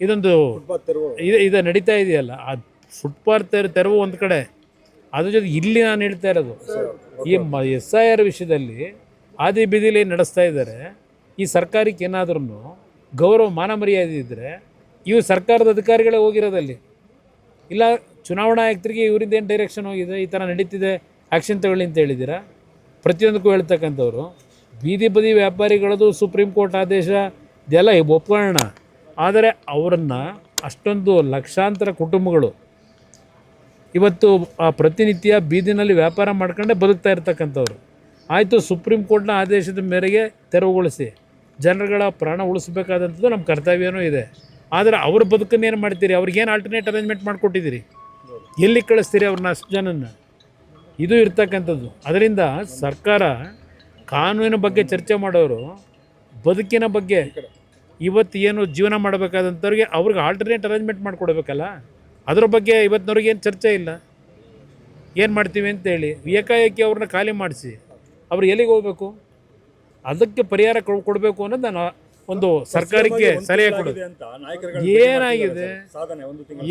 ಇದೊಂದು ಇದು ನಡೀತಾ ಇದೆಯಲ್ಲ, ಆ ಫುಟ್ಪಾತ್ ತೆರವು ಒಂದು ಕಡೆ, ಅದ್ರ ಜೊತೆ ಇಲ್ಲಿ ನಾನು ಹೇಳ್ತಾ ಇರೋದು ಈ SIR ವಿಷಯದಲ್ಲಿ ಆದಿ ಬೀದಿಲಿ ನಡೆಸ್ತಾ ಇದ್ದಾರೆ. ಈ ಸರ್ಕಾರಕ್ಕೆ ಏನಾದ್ರೂ ಗೌರವ ಮಾನ ಮರ್ಯಾದೆ ಇದ್ದರೆ ಇವು ಸರ್ಕಾರದ ಅಧಿಕಾರಿಗಳೇ ಹೋಗಿರೋದಲ್ಲಿ, ಇಲ್ಲ ಚುನಾವಣಾ ಆಯುಕ್ತರಿಗೆ ಇವರಿಂದ ಏನು ಡೈರೆಕ್ಷನ್ ಹೋಗಿದೆ, ಈ ಥರ ನಡೀತಿದೆ ಆ್ಯಕ್ಷನ್ ತಗೊಳ್ಳಿ ಅಂತ ಹೇಳಿದ್ದೀರಾ. ಪ್ರತಿಯೊಂದಕ್ಕೂ ಹೇಳ್ತಕ್ಕಂಥವ್ರು ಬೀದಿ ಬದಿ ವ್ಯಾಪಾರಿಗಳದು ಸುಪ್ರೀಂ ಕೋರ್ಟ್ ಆದೇಶ ಇದೆಲ್ಲ ಒಪ್ಕೊಳ್ಳೋಣ, ಆದರೆ ಅವರನ್ನು ಅಷ್ಟೊಂದು ಲಕ್ಷಾಂತರ ಕುಟುಂಬಗಳು ಇವತ್ತು ಪ್ರತಿನಿತ್ಯ ಬೀದಿನಲ್ಲಿ ವ್ಯಾಪಾರ ಮಾಡ್ಕೊಂಡೇ ಬದುಕ್ತಾ ಇರ್ತಕ್ಕಂಥವ್ರು. ಆಯಿತು, ಸುಪ್ರೀಂ ಕೋರ್ಟ್ನ ಆದೇಶದ ಮೇರೆಗೆ ತೆರವುಗೊಳಿಸಿ ಜನರುಗಳ ಪ್ರಾಣ ಉಳಿಸ್ಬೇಕಾದಂಥದ್ದು ನಮ್ಮ ಕರ್ತವ್ಯನೂ ಇದೆ. ಆದರೆ ಅವ್ರ ಬದುಕನ್ನೇನು ಮಾಡ್ತೀರಿ? ಅವ್ರಿಗೇನು ಆಲ್ಟರ್ನೇಟ್ ಅರೇಂಜ್ಮೆಂಟ್ ಮಾಡಿಕೊಟ್ಟಿದ್ದೀರಿ? ಎಲ್ಲಿ ಕಳಿಸ್ತೀರಿ ಅವ್ರನ್ನ? ಅಷ್ಟು ಜನನ ಇದು ಇರ್ತಕ್ಕಂಥದ್ದು. ಅದರಿಂದ ಸರ್ಕಾರ ಕಾನೂನಿನ ಬಗ್ಗೆ ಚರ್ಚೆ ಮಾಡೋರು ಬದುಕಿನ ಬಗ್ಗೆ ಇವತ್ತು ಏನು ಜೀವನ ಮಾಡಬೇಕಾದಂಥವ್ರಿಗೆ ಅವ್ರಿಗೆ ಆಲ್ಟರ್ನೇಟ್ ಅರೇಂಜ್ಮೆಂಟ್ ಮಾಡಿಕೊಡ್ಬೇಕಲ್ಲ, ಅದ್ರ ಬಗ್ಗೆ ಇವತ್ತಿನವ್ರಿಗೆ ಏನು ಚರ್ಚೆ ಇಲ್ಲ. ಏನು ಮಾಡ್ತೀವಿ ಅಂತೇಳಿ ಏಕಾಏಕಿ ಅವ್ರನ್ನ ಖಾಲಿ ಮಾಡಿಸಿ ಅವ್ರು ಎಲ್ಲಿಗೆ ಹೋಗಬೇಕು? ಅದಕ್ಕೆ ಪರಿಹಾರ ಕೊಡಬೇಕು ಅನ್ನೋದು ನಾನು ಒಂದು ಸರ್ಕಾರಕ್ಕೆ ಸಲಹೆ ಕೊಡೋದು. ಏನಾಗಿದೆ?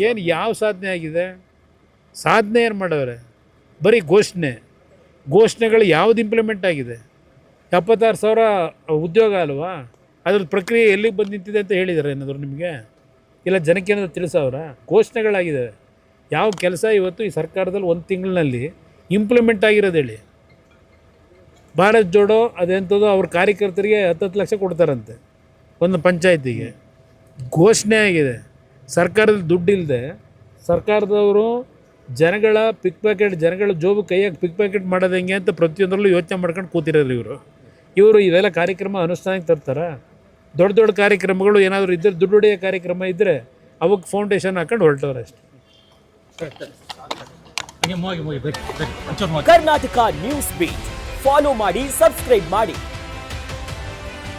ಏನು ಯಾವ ಸಾಧನೆ ಆಗಿದೆ? ಸಾಧನೆ ಏನು ಮಾಡವ್ರೆ? ಬರೀ ಘೋಷಣೆಗಳು ಯಾವುದು ಇಂಪ್ಲಿಮೆಂಟ್ ಆಗಿದೆ? 76,000 ಉದ್ಯೋಗ ಅಲ್ವಾ? ಅದ್ರದ್ದು ಪ್ರಕ್ರಿಯೆ ಎಲ್ಲಿಗೆ ಬಂದು ನಿಂತಿದೆ ಅಂತ ಹೇಳಿದ್ದಾರೆ ಏನಾದರೂ ನಿಮಗೆ? ಇಲ್ಲ ಜನಕ್ಕೆ ಏನಾದರೂ ತಿಳಿಸೋರ? ಘೋಷಣೆಗಳಾಗಿದ್ದಾವೆ. ಯಾವ ಕೆಲಸ ಇವತ್ತು ಈ ಸರ್ಕಾರದಲ್ಲಿ ಒಂದು ತಿಂಗಳಿನಲ್ಲಿ ಇಂಪ್ಲಿಮೆಂಟ್ ಆಗಿರೋದು ಹೇಳಿ? ಭಾರತ್ ಜೋಡೋ ಅದೆಂಥದ್ದು ಅವ್ರ ಕಾರ್ಯಕರ್ತರಿಗೆ 10 ಲಕ್ಷ ಕೊಡ್ತಾರಂತೆ ಒಂದು ಪಂಚಾಯತಿಗೆ. ಘೋಷಣೆ ಆಗಿದೆ. ಸರ್ಕಾರದ ದುಡ್ಡಿಲ್ಲದೆ ಸರ್ಕಾರದವರು ಜನಗಳ ಜನಗಳ ಜೋಬು ಕೈಯಾಗಿ ಪಿಕ್ ಪ್ಯಾಕೆಟ್ ಮಾಡೋದು ಹೆಂಗೆ ಅಂತ ಪ್ರತಿಯೊಂದರಲ್ಲೂ ಯೋಚನೆ ಮಾಡ್ಕೊಂಡು ಕೂತಿರೋರು ಇವರು ಇವೆಲ್ಲ ಕಾರ್ಯಕ್ರಮ ಅನುಷ್ಠಾನಕ್ಕೆ ತರ್ತಾರ? ದೊಡ್ಡ ದೊಡ್ಡ ಕಾರ್ಯಕ್ರಮಗಳು ಏನಾದರೂ ಇದ್ದರೆ, ದುಡ್ಡು ಹೊಡೆಯೋ ಕಾರ್ಯಕ್ರಮ ಇದ್ದರೆ ಅವಕ್ಕೆ ಫೌಂಡೇಶನ್ ಹಾಕೊಂಡು ಹೊರಟವ್ರೆ ಅಷ್ಟೇ. ಕರ್ನಾಟಕ ನ್ಯೂಸ್ ಬೀಟ್ ಫಾಲೋ ಮಾಡಿ, ಸಬ್ಸ್ಕ್ರೈಬ್ ಮಾಡಿ.